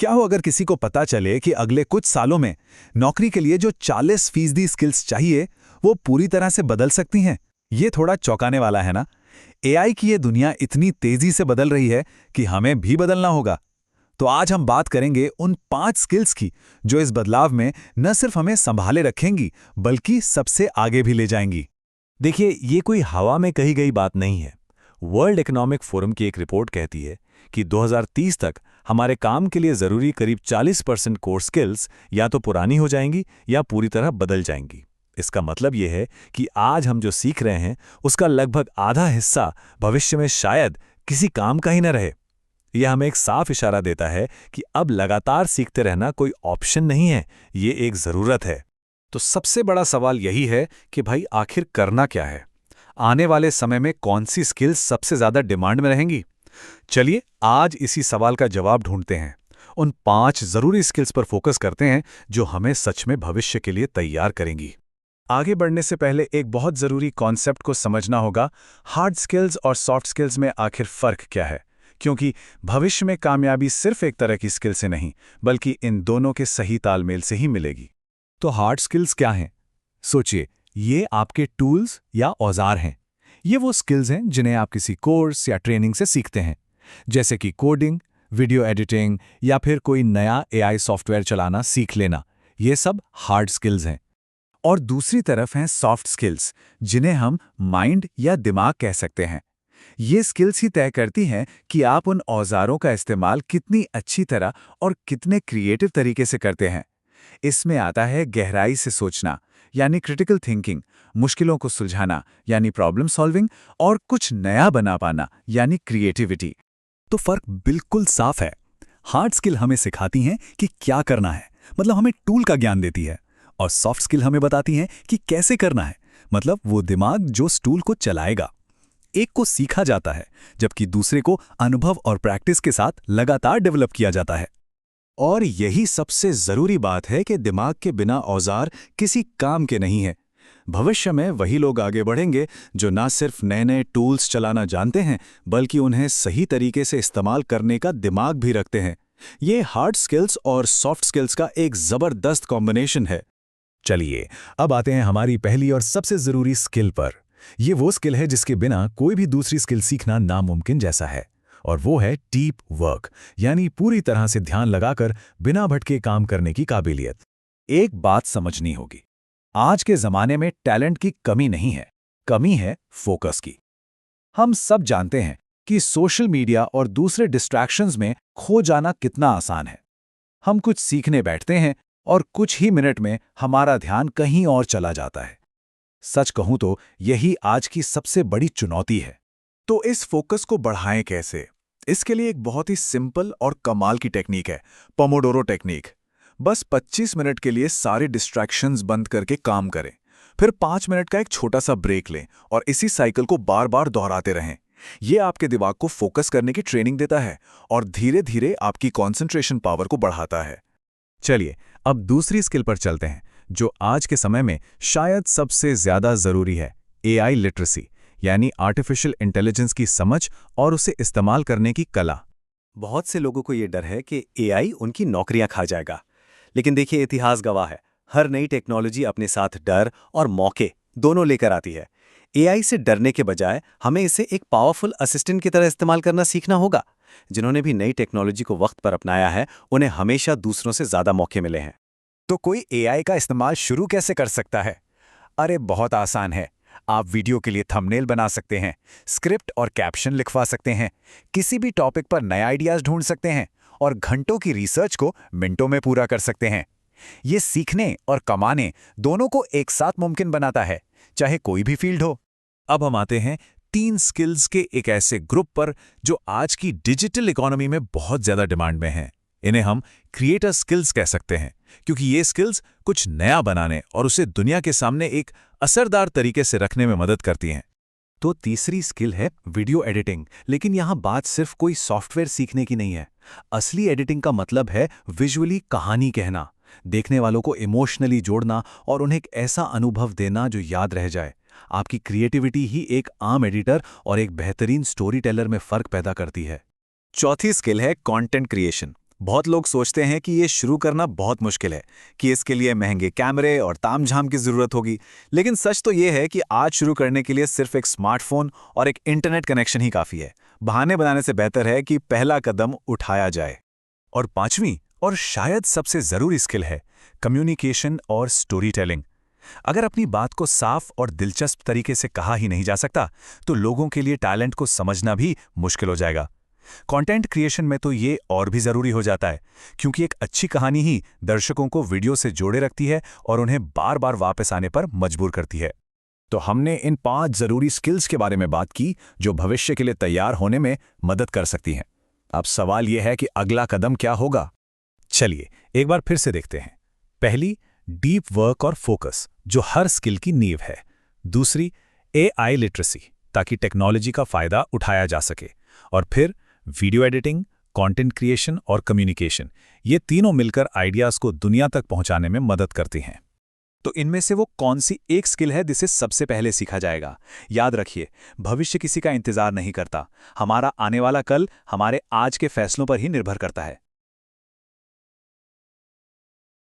क्या हो अगर किसी को पता चले कि अगले कुछ सालों में नौकरी के लिए जो 40% स्किल्स चाहिए वो पूरी तरह से बदल सकती हैं? ये थोड़ा चौंकाने वाला है ना। एआई की ये दुनिया इतनी तेजी से बदल रही है कि हमें भी बदलना होगा। तो आज हम बात करेंगे उन 5 स्किल्स की जो इस बदलाव में न सिर्फ हमें संभाले रखेंगी बल्कि सबसे आगे भी ले जाएंगी। देखिए, ये कोई हवा में कही गई बात नहीं है। वर्ल्ड इकोनॉमिक फोरम की एक रिपोर्ट कहती है कि 2030 तक हमारे काम के लिए जरूरी करीब 40% कोर स्किल्स या तो पुरानी हो जाएंगी या पूरी तरह बदल जाएंगी। इसका मतलब यह है कि आज हम जो सीख रहे हैं उसका लगभग आधा हिस्सा भविष्य में शायद किसी काम का ही न रहे। यह हमें एक साफ इशारा देता है कि अब लगातार सीखते रहना कोई ऑप्शन नहीं है, ये एक जरूरत है। तो सबसे बड़ा सवाल यही है कि भाई आखिर करना क्या है? आने वाले समय में कौन सी स्किल्स सबसे ज्यादा डिमांड में रहेंगी? चलिए आज इसी सवाल का जवाब ढूंढते हैं। उन 5 जरूरी स्किल्स पर फोकस करते हैं जो हमें सच में भविष्य के लिए तैयार करेंगी। आगे बढ़ने से पहले एक बहुत जरूरी कॉन्सेप्ट को समझना होगा। हार्ड स्किल्स और सॉफ्ट स्किल्स में आखिर फर्क क्या है? क्योंकि भविष्य में कामयाबी सिर्फ एक तरह की स्किल से नहीं बल्कि इन दोनों के सही तालमेल से ही मिलेगी। तो हार्ड स्किल्स क्या हैं? सोचिए, ये आपके टूल्स या औजार हैं। ये वो स्किल्स हैं जिन्हें आप किसी कोर्स या ट्रेनिंग से सीखते हैं, जैसे कि कोडिंग, वीडियो एडिटिंग या फिर कोई नया एआई सॉफ्टवेयर चलाना सीख लेना। ये सब हार्ड स्किल्स हैं। और दूसरी तरफ हैं सॉफ्ट स्किल्स, जिन्हें हम माइंड या दिमाग कह सकते हैं। ये स्किल्स ही तय करती हैं कि आप उन औजारों का इस्तेमाल कितनी अच्छी तरह और कितने क्रिएटिव तरीके से करते हैं। इसमें आता है गहराई से सोचना यानी क्रिटिकल थिंकिंग, मुश्किलों को सुलझाना यानी प्रॉब्लम सॉल्विंग और कुछ नया बना पाना यानी क्रिएटिविटी। तो फर्क बिल्कुल साफ है। हार्ड स्किल हमें सिखाती हैं कि क्या करना है, मतलब हमें टूल का ज्ञान देती है, और सॉफ्ट स्किल हमें बताती हैं कि कैसे करना है, मतलब वो दिमाग जो उस टूल को चलाएगा। एक को सीखा जाता है जबकि दूसरे को अनुभव और प्रैक्टिस के साथ लगातार डेवलप किया जाता है। और यही सबसे जरूरी बात है कि दिमाग के बिना औजार किसी काम के नहीं है। भविष्य में वही लोग आगे बढ़ेंगे जो ना सिर्फ नए नए टूल्स चलाना जानते हैं बल्कि उन्हें सही तरीके से इस्तेमाल करने का दिमाग भी रखते हैं। ये हार्ड स्किल्स और सॉफ्ट स्किल्स का एक जबरदस्त कॉम्बिनेशन है। चलिए अब आते हैं हमारी पहली और सबसे जरूरी स्किल पर। ये वो स्किल है जिसके बिना कोई भी दूसरी स्किल सीखना नामुमकिन जैसा है, और वो है डीप वर्क, यानी पूरी तरह से ध्यान लगाकर बिना भटके काम करने की काबिलियत। एक बात समझनी होगी, आज के जमाने में टैलेंट की कमी नहीं है, कमी है फोकस की। हम सब जानते हैं कि सोशल मीडिया और दूसरे डिस्ट्रैक्शंस में खो जाना कितना आसान है। हम कुछ सीखने बैठते हैं और कुछ ही मिनट में हमारा ध्यान कहीं और चला जाता है। सच कहूं तो यही आज की सबसे बड़ी चुनौती है। तो इस फोकस को बढ़ाएं कैसे? इसके लिए एक बहुत ही सिंपल और कमाल की टेक्निक है, पोमोडोरो टेक्निक। बस 25 मिनट के लिए सारे डिस्ट्रैक्शंस बंद करके काम करें, फिर 5 मिनट का एक छोटा सा ब्रेक लें और इसी साइकिल को बार बार दोहराते रहें। यह आपके दिमाग को फोकस करने की ट्रेनिंग देता है और धीरे धीरे आपकी कॉन्सेंट्रेशन पावर को बढ़ाता है। चलिए अब दूसरी स्किल पर चलते हैं जो आज के समय में शायद सबसे ज्यादा जरूरी है, एआई लिटरेसी, यानी आर्टिफिशियल इंटेलिजेंस की समझ और उसे इस्तेमाल करने की कला। बहुत से लोगों को ये डर है कि एआई उनकी नौकरियां खा जाएगा, लेकिन देखिए इतिहास गवाह है, हर नई टेक्नोलॉजी अपने साथ डर और मौके दोनों लेकर आती है। एआई से डरने के बजाय हमें इसे एक पावरफुल असिस्टेंट की तरह इस्तेमाल करना सीखना होगा। जिन्होंने भी नई टेक्नोलॉजी को वक्त पर अपनाया है उन्हें हमेशा दूसरों से ज्यादा मौके मिले हैं। तो कोई एआई का इस्तेमाल शुरू कैसे कर सकता है? अरे बहुत आसान है। आप वीडियो के लिए थंबनेल बना सकते हैं, स्क्रिप्ट और कैप्शन लिखवा सकते हैं, किसी भी टॉपिक पर नए आइडियाज ढूंढ सकते हैं और घंटों की रिसर्च को मिनटों में पूरा कर सकते हैं। ये सीखने और कमाने दोनों को एक साथ मुमकिन बनाता है, चाहे कोई भी फील्ड हो। अब हम आते हैं 3 स्किल्स के एक ऐसे ग्रुप पर जो आज की डिजिटल इकोनॉमी में बहुत ज्यादा डिमांड में हैं। इन्हें हम क्रिएटर स्किल्स कह सकते हैं, क्योंकि ये स्किल्स कुछ नया बनाने और उसे दुनिया के सामने एक असरदार तरीके से रखने में मदद करती हैं। तो तीसरी स्किल है वीडियो एडिटिंग, लेकिन यहाँ बात सिर्फ कोई सॉफ्टवेयर सीखने की नहीं है। असली एडिटिंग का मतलब है विजुअली कहानी कहना, देखने वालों को इमोशनली जोड़ना और उन्हें एक ऐसा अनुभव देना जो याद रह जाए। आपकी क्रिएटिविटी ही एक आम एडिटर और एक बेहतरीन स्टोरी टेलर में फर्क पैदा करती है। चौथी स्किल है कंटेंट क्रिएशन। बहुत लोग सोचते हैं कि ये शुरू करना बहुत मुश्किल है, कि इसके लिए महंगे कैमरे और तामझाम की ज़रूरत होगी। लेकिन सच तो ये है कि आज शुरू करने के लिए सिर्फ एक स्मार्टफोन और एक इंटरनेट कनेक्शन ही काफ़ी है। बहाने बनाने से बेहतर है कि पहला कदम उठाया जाए। और पांचवीं और शायद सबसे ज़रूरी स्किल है कम्युनिकेशन और स्टोरी टेलिंग। अगर अपनी बात को साफ और दिलचस्प तरीके से कहा ही नहीं जा सकता, तो लोगों के लिए टैलेंट को समझना भी मुश्किल हो जाएगा। कंटेंट क्रिएशन में तो ये और भी ज़रूरी हो जाता है, क्योंकि एक अच्छी कहानी ही दर्शकों को वीडियो से जोड़े रखती है और उन्हें बार बार वापस आने पर मजबूर करती है। तो हमने इन 5 ज़रूरी स्किल्स के बारे में बात की जो भविष्य के लिए तैयार होने में मदद कर सकती हैं। अब सवाल यह है कि अगला कदम क्या होगा? चलिए एक बार फिर से देखते हैं। पहली, डीप वर्क और फोकस, जो हर स्किल की नींव है। दूसरी, एआई लिटरेसी, ताकि टेक्नोलॉजी का फ़ायदा उठाया जा सके। और फिर वीडियो एडिटिंग, कंटेंट क्रिएशन और कम्युनिकेशन, ये तीनों मिलकर आइडियाज़ को दुनिया तक पहुंचाने में मदद करती हैं। तो इनमें से वो कौन सी एक स्किल है जिसे सबसे पहले सीखा जाएगा? याद रखिए, भविष्य किसी का इंतजार नहीं करता। हमारा आने वाला कल हमारे आज के फैसलों पर ही निर्भर करता है।